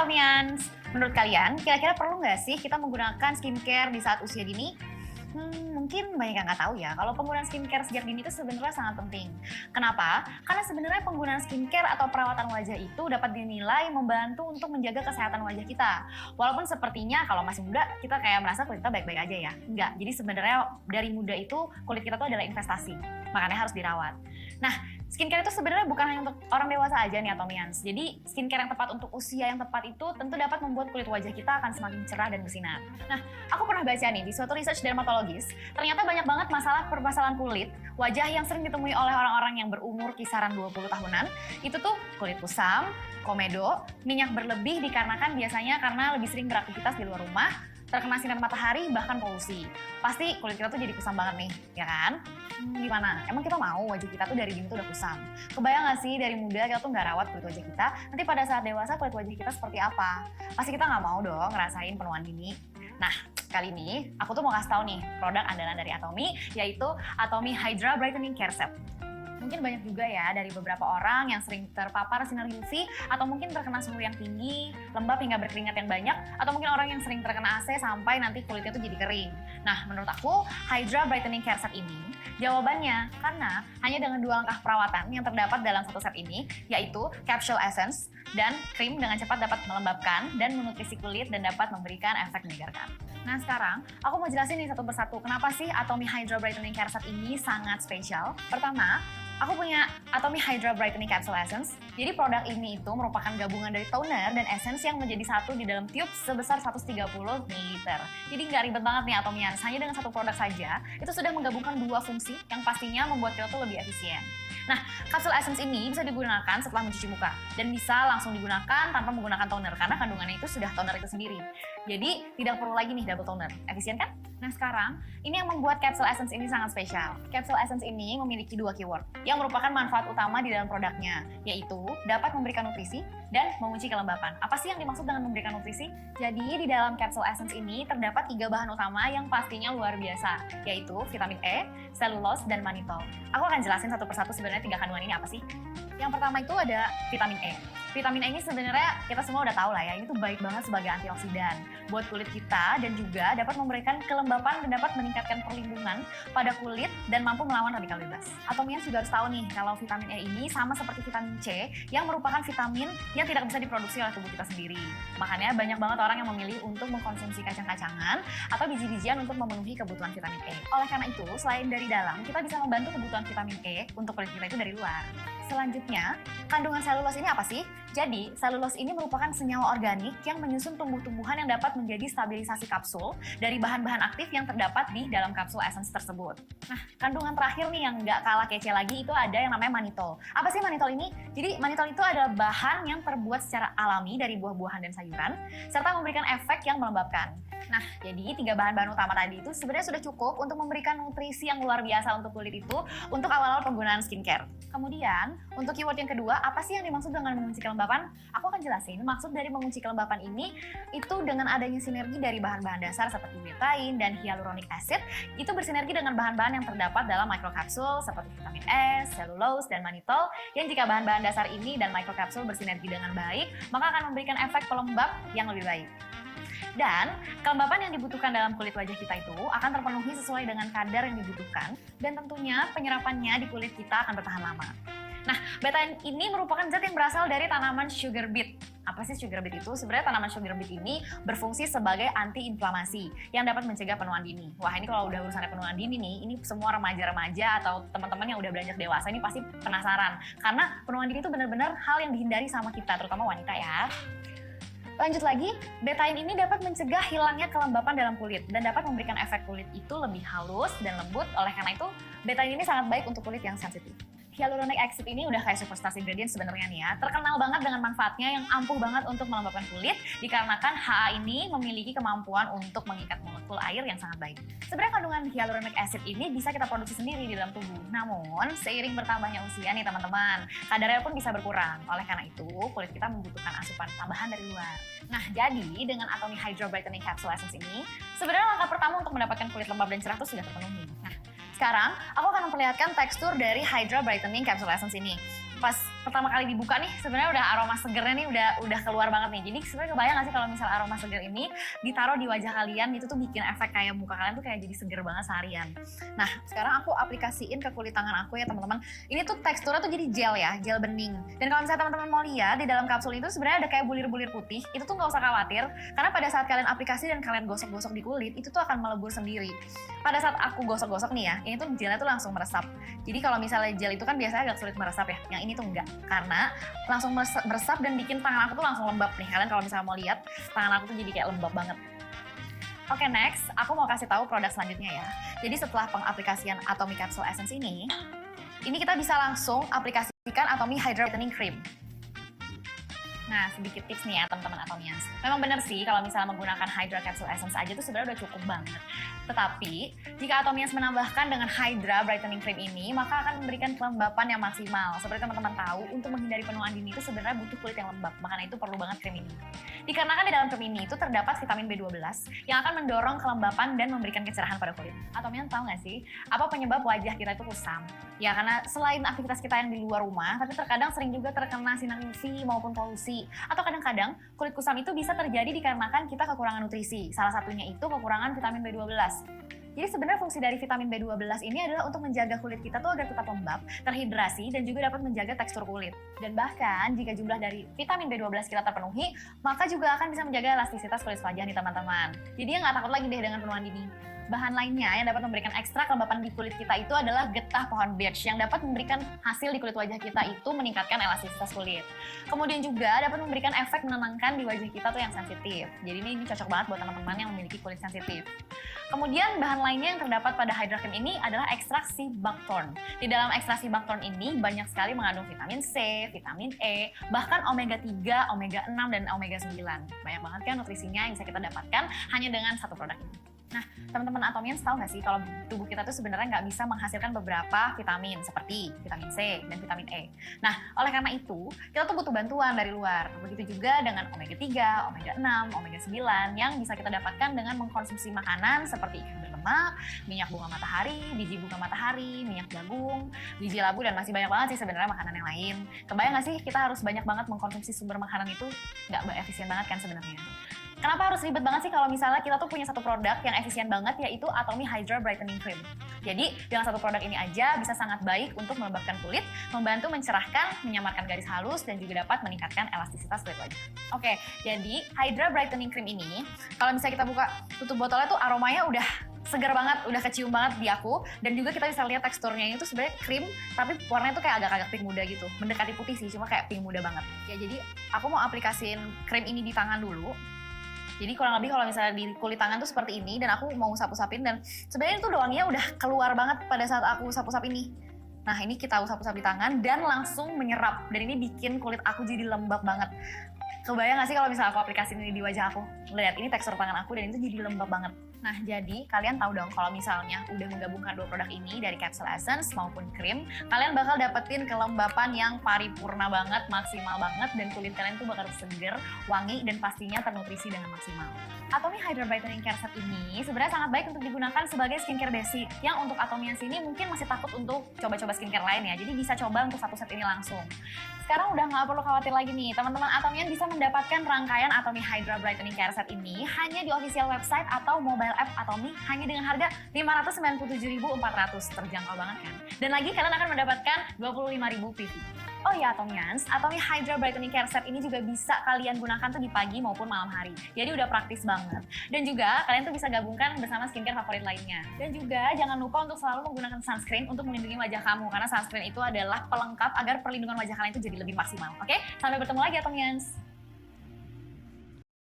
Atomians, menurut kalian kira-kira perlu nggak sih kita menggunakan skincare di saat usia dini? Mungkin banyak yang nggak tahu ya, kalau penggunaan skincare sejak dini itu sebenarnya sangat penting. Kenapa? Karena sebenarnya penggunaan skincare atau perawatan wajah itu dapat dinilai membantu untuk menjaga kesehatan wajah kita. Walaupun sepertinya kalau masih muda, kita kayak merasa kulit kita baik-baik aja ya. Enggak, jadi sebenarnya dari muda itu kulit kita tuh adalah investasi, makanya harus dirawat. Nah, skincare itu sebenarnya bukan hanya untuk orang dewasa aja nih Atomians. Jadi skincare yang tepat untuk usia yang tepat itu tentu dapat membuat kulit wajah kita akan semakin cerah dan bersinar. Nah, aku pernah baca nih di suatu research dermatologis, ternyata banyak banget masalah permasalahan kulit wajah yang sering ditemui oleh orang-orang yang berumur kisaran 20 tahunan. Itu tuh kulit kusam, komedo, minyak berlebih dikarenakan biasanya karena lebih sering beraktivitas di luar rumah, terkena sinar matahari, bahkan polusi. Pasti kulit kita tuh jadi kusam banget nih, ya kan? Gimana? Emang kita mau wajah kita tuh dari dini tuh udah kusam? Kebayang gak sih dari muda kita tuh nggak rawat kulit wajah kita, nanti pada saat dewasa kulit wajah kita seperti apa? Pasti kita nggak mau dong ngerasain penuaan dini. Nah, kali ini aku tuh mau kasih tahu nih produk andalan dari Atomy, yaitu Atomy Hydra Brightening Care Set. Mungkin banyak juga ya dari beberapa orang yang sering terpapar sinar UV atau mungkin terkena suhu yang tinggi, lembab hingga berkeringat yang banyak, atau mungkin orang yang sering terkena AC sampai nanti kulitnya tuh jadi kering. Nah, menurut aku Hydra Brightening Care Set ini jawabannya karena hanya dengan 2 langkah perawatan yang terdapat dalam satu set ini, yaitu capsule essence dan krim dengan cepat dapat melembabkan dan menutrisi kulit dan dapat memberikan efek menyegarkan. Nah, sekarang aku mau jelasin nih satu persatu kenapa sih Atomy Hydra Brightening Care Set ini sangat spesial. Pertama, aku punya Atomy Hydra Brightening Capsule Essence. Jadi produk ini itu merupakan gabungan dari toner dan essence yang menjadi satu di dalam tube sebesar 130 ml. Jadi nggak ribet banget nih Atomians, hanya dengan satu produk saja, itu sudah menggabungkan 2 fungsi yang pastinya membuat kita tuh lebih efisien. Nah, kapsul essence ini bisa digunakan setelah mencuci muka dan bisa langsung digunakan tanpa menggunakan toner karena kandungannya itu sudah toner itu sendiri. Jadi tidak perlu lagi nih double toner. Efisien kan? Nah, sekarang ini yang membuat capsule essence ini sangat spesial. Capsule essence ini memiliki 2 keyword yang merupakan manfaat utama di dalam produknya, yaitu dapat memberikan nutrisi dan mengunci kelembapan. Apa sih yang dimaksud dengan memberikan nutrisi? Jadi di dalam capsule essence ini terdapat 3 bahan utama yang pastinya luar biasa, yaitu vitamin E, selulose, dan mannitol. Aku akan jelasin satu persatu sebenarnya 3 kandungan ini apa sih. Yang pertama itu ada vitamin E. Vitamin E ini sebenarnya kita semua udah tahu lah ya, ini tuh baik banget sebagai antioksidan buat kulit kita dan juga dapat memberikan kelembapan dan dapat meningkatkan perlindungan pada kulit dan mampu melawan radikal bebas. Atomians juga harus tahu nih kalau vitamin E ini sama seperti vitamin C yang merupakan vitamin yang tidak bisa diproduksi oleh tubuh kita sendiri. Makanya banyak banget orang yang memilih untuk mengkonsumsi kacang-kacangan atau biji-bijian untuk memenuhi kebutuhan vitamin E. Oleh karena itu, selain dari dalam, kita bisa membantu kebutuhan vitamin E untuk kulit kita itu dari luar. Selanjutnya, kandungan selulose ini apa sih? Jadi, selulose ini merupakan senyawa organik yang menyusun tumbuh-tumbuhan yang dapat menjadi stabilisasi kapsul dari bahan-bahan aktif yang terdapat di dalam kapsul essence tersebut. Nah, kandungan terakhir nih yang nggak kalah kece lagi itu ada yang namanya mannitol. Apa sih mannitol ini? Jadi, mannitol itu adalah bahan yang terbuat secara alami dari buah-buahan dan sayuran, serta memberikan efek yang melembabkan. Nah, jadi 3 bahan-bahan utama tadi itu sebenarnya sudah cukup untuk memberikan nutrisi yang luar biasa untuk kulit itu untuk awal-awal penggunaan skincare. Kemudian, untuk keyword yang kedua, apa sih yang dimaksud dengan mengunci kelembapan? Aku akan jelasin, maksud dari mengunci kelembapan ini itu dengan adanya sinergi dari bahan-bahan dasar seperti betaine dan hyaluronic acid, itu bersinergi dengan bahan-bahan yang terdapat dalam microcapsule seperti vitamin E, selulose, dan mannitol, yang jika bahan-bahan dasar ini dan microcapsule bersinergi dengan baik, maka akan memberikan efek pelembab yang lebih baik. Dan kelembapan yang dibutuhkan dalam kulit wajah kita itu akan terpenuhi sesuai dengan kadar yang dibutuhkan dan tentunya penyerapannya di kulit kita akan bertahan lama. Nah, betaine ini merupakan zat yang berasal dari tanaman sugar beet. Apa sih sugar beet itu? Sebenarnya tanaman sugar beet ini berfungsi sebagai anti-inflamasi yang dapat mencegah penuaan dini. Wah, ini kalau udah urusannya penuaan dini nih, ini semua remaja-remaja atau teman-teman yang udah beranjak dewasa ini pasti penasaran. Karena penuaan dini itu benar-benar hal yang dihindari sama kita, terutama wanita ya. Lanjut lagi, betaine ini dapat mencegah hilangnya kelembapan dalam kulit dan dapat memberikan efek kulit itu lebih halus dan lembut. Oleh karena itu, betaine ini sangat baik untuk kulit yang sensitif. Hyaluronic acid ini udah kayak superstar ingredient sebenarnya nih ya. Terkenal banget dengan manfaatnya yang ampuh banget untuk melembabkan kulit dikarenakan HA ini memiliki kemampuan untuk mengikat molekul air yang sangat baik. Sebenarnya kandungan hyaluronic acid ini bisa kita produksi sendiri di dalam tubuh. Namun, seiring bertambahnya usia nih teman-teman, kadarnya pun bisa berkurang. Oleh karena itu, kulit kita membutuhkan asupan tambahan dari luar. Nah, jadi dengan Atomy Hydra Brightening Capsule Essence ini, sebenarnya langkah pertama untuk mendapatkan kulit lembab dan cerah itu sudah terpenuhi. Nah, sekarang aku akan memperlihatkan tekstur dari Hydra Brightening Capsule Essence ini. Pas pertama kali dibuka nih sebenarnya udah aroma segernya nih udah keluar banget nih. Jadi sebenarnya kebayang gak sih kalau misal aroma seger ini ditaruh di wajah kalian itu tuh bikin efek kayak muka kalian tuh kayak jadi seger banget seharian. Nah sekarang aku aplikasiin ke kulit tangan aku ya teman-teman. Ini tuh teksturnya tuh jadi gel ya, gel bening. Dan kalau misalnya teman-teman mau lihat di dalam kapsul itu sebenarnya ada kayak bulir-bulir putih. Itu tuh nggak usah khawatir karena pada saat kalian aplikasi dan kalian gosok-gosok di kulit itu tuh akan melebur sendiri. Pada saat aku gosok-gosok nih ya, ini tuh gelnya tuh langsung meresap. Jadi kalau misalnya gel itu kan biasanya agak sulit meresap ya, yang ini tuh enggak. Karena langsung meresap dan bikin tangan aku tuh langsung lembab nih. Kalian kalau misalnya mau lihat, tangan aku tuh jadi kayak lembab banget. Oke, next, aku mau kasih tahu produk selanjutnya ya. Jadi setelah pengaplikasian Atomy Capsule Essence ini kita bisa langsung aplikasikan Atomy Hydra Brightening Cream. Nah, sedikit tips nih ya teman-teman Atomians. Memang benar sih kalau misalnya menggunakan Hydra Capsule Essence aja tuh sebenarnya udah cukup banget. Tetapi, jika Atomians menambahkan dengan Hydra Brightening Cream ini, maka akan memberikan kelembapan yang maksimal. Seperti teman-teman tahu, untuk menghindari penuaan dini itu sebenarnya butuh kulit yang lembab. Makanya itu perlu banget krim ini. Dikarenakan di dalam krim ini itu terdapat vitamin B12 yang akan mendorong kelembapan dan memberikan kecerahan pada kulit. Atomians tahu nggak sih, apa penyebab wajah kita itu kusam? Ya karena selain aktivitas kita yang di luar rumah, tapi terkadang sering juga terkena sinar UV maupun polusi. Atau kadang-kadang kulit kusam itu bisa terjadi dikarenakan kita kekurangan nutrisi. Salah satunya itu kekurangan vitamin B12. Jadi sebenarnya fungsi dari vitamin B12 ini adalah untuk menjaga kulit kita tuh agar tetap lembab, terhidrasi, dan juga dapat menjaga tekstur kulit. Dan bahkan jika jumlah dari vitamin B12 kita terpenuhi, maka juga akan bisa menjaga elastisitas kulit wajah nih teman-teman. Jadi ya nggak takut lagi deh dengan penuaan dini. Bahan lainnya yang dapat memberikan ekstra kelembapan di kulit kita itu adalah getah pohon birch yang dapat memberikan hasil di kulit wajah kita itu meningkatkan elastisitas kulit. Kemudian juga dapat memberikan efek menenangkan di wajah kita tuh yang sensitif. Jadi ini cocok banget buat teman-teman yang memiliki kulit sensitif. Kemudian bahan lainnya yang terdapat pada Hydra Cream ini adalah ekstraksi buckthorn. Di dalam ekstraksi buckthorn ini banyak sekali mengandung vitamin C, vitamin E, bahkan omega 3, omega 6, dan omega 9. Banyak banget kan nutrisinya yang bisa kita dapatkan hanya dengan satu produk ini. Nah, teman-teman Atomians tahu nggak sih kalau tubuh kita tuh sebenarnya nggak bisa menghasilkan beberapa vitamin seperti vitamin C dan vitamin E. Nah, oleh karena itu, kita tuh butuh bantuan dari luar. Begitu juga dengan omega 3, omega 6, omega 9 yang bisa kita dapatkan dengan mengkonsumsi makanan seperti ikan berlemak, minyak bunga matahari, biji bunga matahari, minyak jagung, biji labu, dan masih banyak banget sih sebenarnya makanan yang lain. Kebayang nggak sih kita harus banyak banget mengkonsumsi sumber makanan itu? Nggak efisien banget kan sebenarnya. Kenapa harus ribet banget sih kalau misalnya kita tuh punya satu produk yang efisien banget, yaitu Atomy Hydra Brightening Cream. Jadi dengan satu produk ini aja bisa sangat baik untuk melembabkan kulit, membantu mencerahkan, menyamarkan garis halus, dan juga dapat meningkatkan elastisitas kulit wajah. Oke, jadi Hydra Brightening Cream ini kalau misalnya kita buka tutup botolnya tuh aromanya udah segar banget, udah kecium banget di aku, dan juga kita bisa lihat teksturnya itu sebenarnya krim, tapi warnanya tuh kayak agak-agak pink muda gitu, mendekati putih sih, cuma kayak pink muda banget. Ya jadi aku mau aplikasiin krim ini di tangan dulu. Jadi kurang lebih kalau misalnya di kulit tangan tuh seperti ini, dan aku mau usap-usapin, dan sebenarnya itu doangnya udah keluar banget pada saat aku usap-usap ini. Nah ini kita usap-usap di tangan dan langsung menyerap, dan ini bikin kulit aku jadi lembab banget. Kebayang gak sih kalau misalnya aku aplikasiin ini di wajah aku? Lihat, ini tekstur tangan aku dan itu jadi lembab banget. Nah, jadi kalian tahu dong kalau misalnya udah menggabungkan dua produk ini dari capsule essence maupun krim, kalian bakal dapetin kelembapan yang paripurna banget, maksimal banget, dan kulit kalian tuh bakal seger, wangi, dan pastinya ternutrisi dengan maksimal. Atomy Hydra Brightening Care Set ini sebenarnya sangat baik untuk digunakan sebagai skincare basic, yang untuk Atomians ini mungkin masih takut untuk coba-coba skincare lain ya, jadi bisa coba untuk satu set ini langsung. Sekarang udah nggak perlu khawatir lagi nih, teman-teman Atomian bisa mendapatkan rangkaian Atomy Hydra Brightening Care Set ini hanya di official website atau mobile app Atomy hanya dengan harga 597.400, terjangkau banget kan? Dan lagi kalian akan mendapatkan 25.000 PV. Oh ya Atomians, Atomy Hydra Brightening Care Set ini juga bisa kalian gunakan tuh di pagi maupun malam hari. Jadi udah praktis banget. Dan juga kalian tuh bisa gabungkan bersama skincare favorit lainnya. Dan juga jangan lupa untuk selalu menggunakan sunscreen untuk melindungi wajah kamu, karena sunscreen itu adalah pelengkap agar perlindungan wajah kalian itu jadi lebih maksimal. Oke? Sampai bertemu lagi Atomians.